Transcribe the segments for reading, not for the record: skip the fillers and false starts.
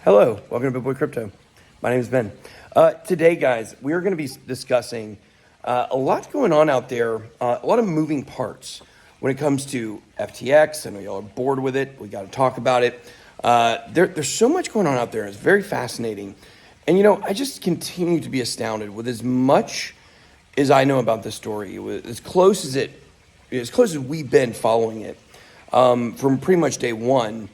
Hello, welcome to Big Boy Crypto. My name is Ben. Today, guys, we are going to be discussing a lot going on out there, a lot of moving parts when it comes to FTX. I know y'all are bored with it. We got to talk about it. There's so much going on out there. It's very fascinating. And, I just continue to be astounded with as much as I know about this story, as close as we've been following it from pretty much day one.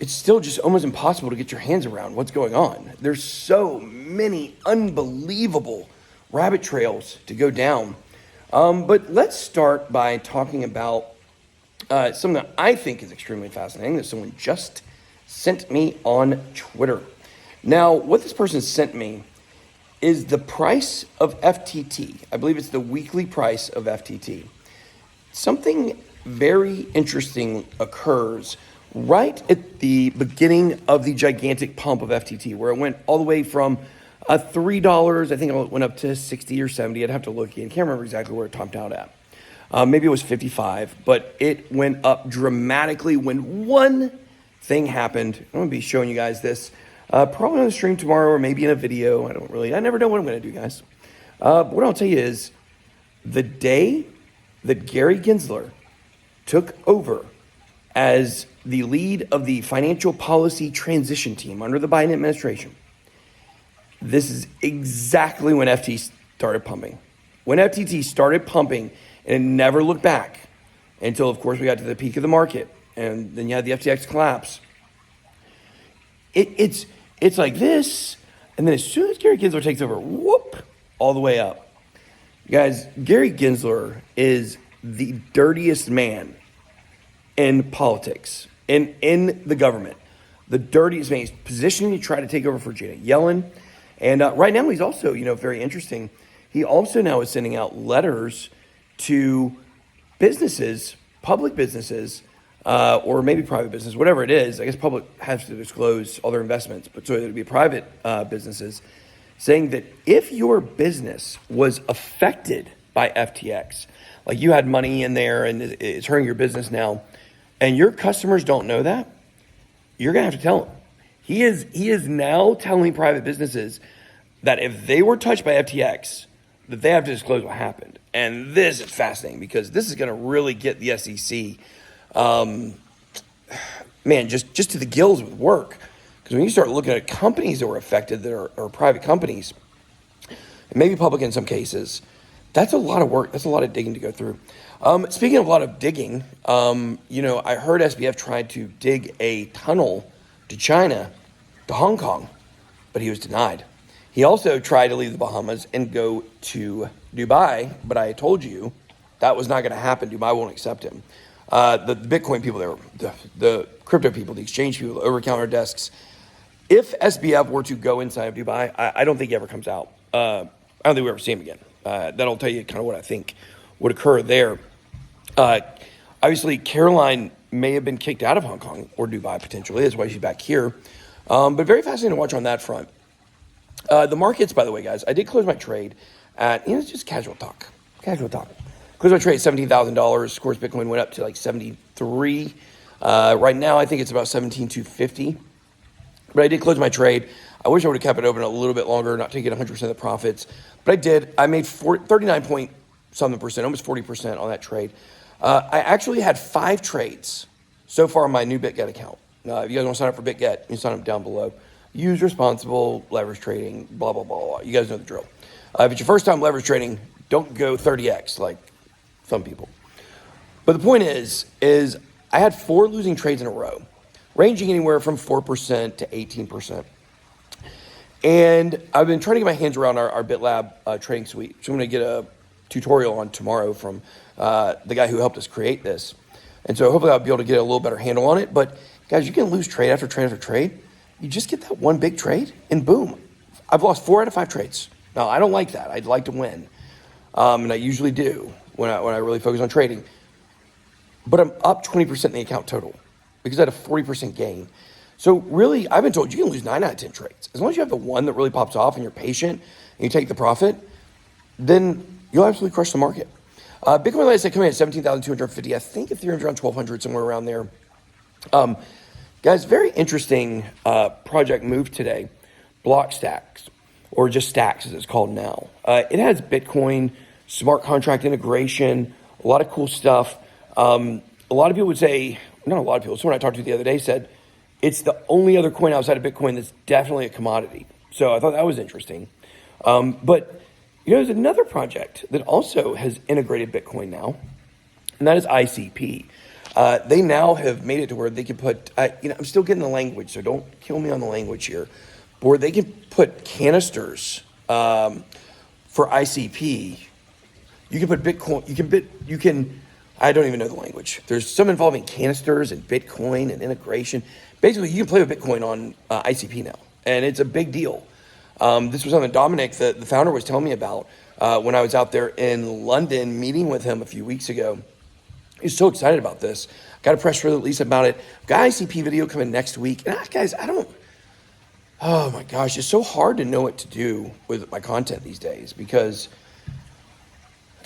It's still just almost impossible to get your hands around what's going on. There's so many unbelievable rabbit trails to go down. But let's start by talking about something that I think is extremely fascinating that someone just sent me on Twitter. Now, what this person sent me is the price of FTT. I believe it's the weekly price of FTT. Something very interesting occurs right at the beginning of the gigantic pump of FTT, where it went all the way from $3, I think it went up to 60 or 70. I'd have to look again. I can't remember exactly where it topped out at. Maybe it was 55, but it went up dramatically when one thing happened. I'm going to be showing you guys this probably on the stream tomorrow or maybe in a video. I never know what I'm going to do, guys. What I'll tell you is the day that Gary Gensler took over as the lead of the financial policy transition team under the Biden administration, this is exactly when FTT started pumping. When FTT started pumping, and it never looked back until, of course, we got to the peak of the market, and then you had the FTX collapse. It's like this, and then as soon as Gary Gensler takes over, whoop, all the way up. You guys, Gary Gensler is the dirtiest man in politics and in the government. The dirtiest man. He's positioning to try to take over for Janet Yellen. And right now he's also, very interesting. He also now is sending out letters to businesses, public businesses, or maybe private business, whatever it is. I guess public has to disclose all their investments, but so it would be private businesses, saying that if your business was affected by FTX, like you had money in there and it's hurting your business now, and your customers don't know that, you're going to have to tell them. He is now telling private businesses that if they were touched by FTX, that they have to disclose what happened. And this is fascinating because this is going to really get the SEC, just to the gills with work. Because when you start looking at companies that were affected that are private companies, and maybe public in some cases, that's a lot of work. That's a lot of digging to go through. Speaking of a lot of digging, I heard SBF tried to dig a tunnel to China, to Hong Kong, but he was denied. He also tried to leave the Bahamas and go to Dubai, but I told you that was not going to happen. Dubai won't accept him. The Bitcoin people there, the crypto people, the exchange people, the over-the-counter desks, if SBF were to go inside of Dubai, I don't think he ever comes out. I don't think we ever see him again. That'll tell you kind of what I think would occur there. Obviously, Caroline may have been kicked out of Hong Kong or Dubai potentially. That's why she's back here. But very fascinating to watch on that front. The markets, by the way, guys, I did close my trade at, it's just casual talk. Closed my trade at $17,000. Of course, Bitcoin went up to like 73. Right now, I think it's about 17,250. But I did close my trade. I wish I would have kept it open a little bit longer, not taking 100% of the profits. But I did. I made 39 point something percent, almost 40% on that trade. I actually had 5 trades so far on my new BitGet account. If you guys want to sign up for BitGet, you can sign up down below. Use responsible leverage trading, blah, blah, blah, blah. You guys know the drill. If it's your first time leverage trading, don't go 30x like some people. But the point is I had 4 losing trades in a row, ranging anywhere from 4% to 18%. And I've been trying to get my hands around our BitLab trading suite, which I'm going to get a tutorial on tomorrow from the guy who helped us create this. And so hopefully I'll be able to get a little better handle on it. But guys, you can lose trade after trade after trade. You just get that one big trade and boom. I've lost 4 out of 5 trades. Now, I don't like that. I'd like to win. And I usually do when I really focus on trading. But I'm up 20% in the account total because I had a 40% gain. So really, I've been told you can lose 9 out of 10 trades. As long as you have the one that really pops off and you're patient and you take the profit, then you'll absolutely crush the market. Bitcoin, like I said, coming in at 17,250. I think Ethereum's around 1,200, somewhere around there. Guys, very interesting project move today. Block Stacks, or just Stacks as it's called now. It has Bitcoin, smart contract integration, a lot of cool stuff. A lot of people would say, not a lot of people, someone I talked to the other day said, it's the only other coin outside of Bitcoin that's definitely a commodity. So I thought that was interesting. But there's another project that also has integrated Bitcoin now, and that is ICP. They now have made it to where they can put, I'm still getting the language, so don't kill me on the language here, but where they can put canisters for ICP. You can put Bitcoin, I don't even know the language. There's some involving canisters and Bitcoin and integration. Basically, you can play with Bitcoin on ICP now, and it's a big deal. This was something Dominic, the founder, was telling me about when I was out there in London meeting with him a few weeks ago. He's so excited about this. Got a press release about it. Got ICP video coming next week. And guys, oh my gosh, it's so hard to know what to do with my content these days because,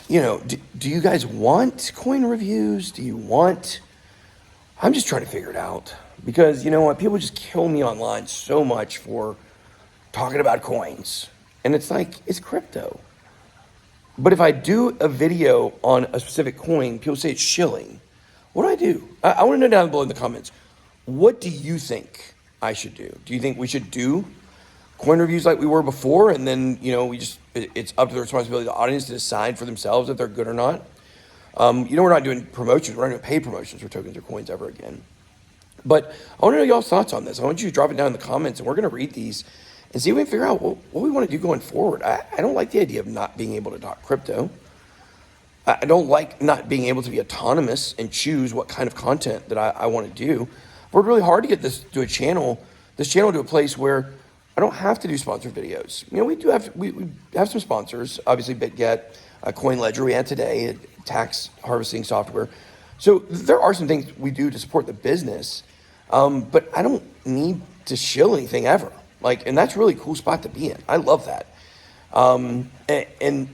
do you guys want coin reviews? I'm just trying to figure it out because you know what? People just kill me online so much for talking about coins. And it's like, it's crypto. But if I do a video on a specific coin, people say it's shilling. What do? I want to know down below in the comments. What do you think I should do? Do you think we should do coin reviews like we were before? And then, it's up to the responsibility of the audience to decide for themselves if they're good or not. We're not doing promotions. We're not doing paid promotions for tokens or coins ever again. But I want to know y'all's thoughts on this. I want you to drop it down in the comments, and we're going to read these and see if we can figure out what we want to do going forward. I don't like the idea of not being able to talk crypto. I don't like not being able to be autonomous and choose what kind of content that I want to do. I've worked really hard to get this channel to a place where I don't have to do sponsored videos. We have some sponsors, obviously BitGet, Coin Ledger we had today, tax harvesting software. So there are some things we do to support the business, but I don't need to shill anything ever. And that's a really cool spot to be in. I love that. And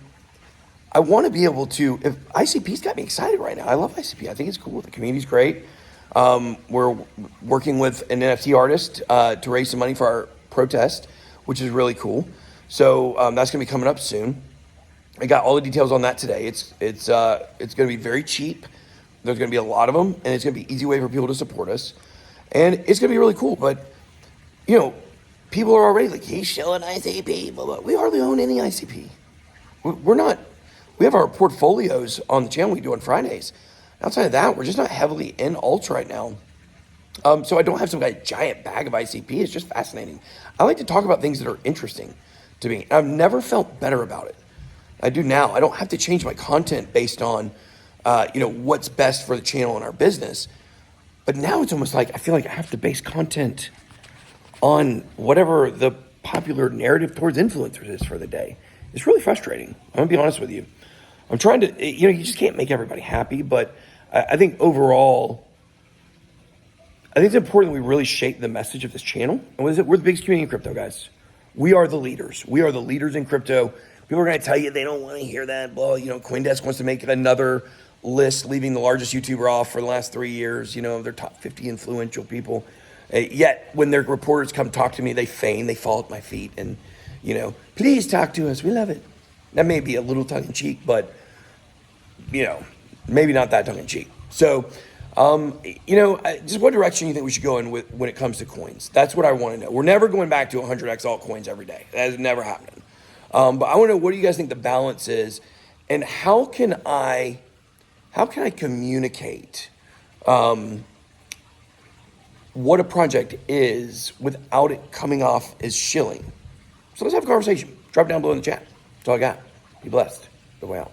I want to be able to, if ICP's got me excited right now. I love ICP. I think it's cool. The community's great. We're working with an NFT artist to raise some money for our protest, which is really cool. So that's going to be coming up soon. I got all the details on that today. It's going to be very cheap. There's going to be a lot of them, and it's going to be an easy way for people to support us. And it's going to be really cool. But, people are already like, he's shilling ICP, blah, blah. We hardly own any ICP. We have our portfolios on the channel we do on Fridays. Outside of that, we're just not heavily in alts right now. So I don't have some giant bag of ICP. It's just fascinating. I like to talk about things that are interesting to me. I've never felt better about it. I do now. I don't have to change my content based on, what's best for the channel and our business. But now it's almost like I feel like I have to base content on whatever the popular narrative towards influencers is for the day. It's really frustrating. I'm gonna be honest with you. I'm trying to, you just can't make everybody happy, but I think overall, I think it's important that we really shape the message of this channel. And what is it? We're the biggest community in crypto, guys. We are the leaders. We are the leaders in crypto. People are gonna tell you they don't wanna hear that. Blah, CoinDesk wants to make another list, leaving the largest YouTuber off for the last 3 years, their top 50 influential people. Yet when their reporters come talk to me, they fall at my feet and, please talk to us. We love it. That may be a little tongue in cheek, but, maybe not that tongue in cheek. So, just what direction you think we should go in when it comes to coins? That's what I want to know. We're never going back to 100x altcoins every day. That is never happening. But I want to know, what do you guys think the balance is, and how can I communicate, what a project is without it coming off as shilling? So let's have a conversation. Drop it down below in the chat. That's all I got. Be blessed. Go way out.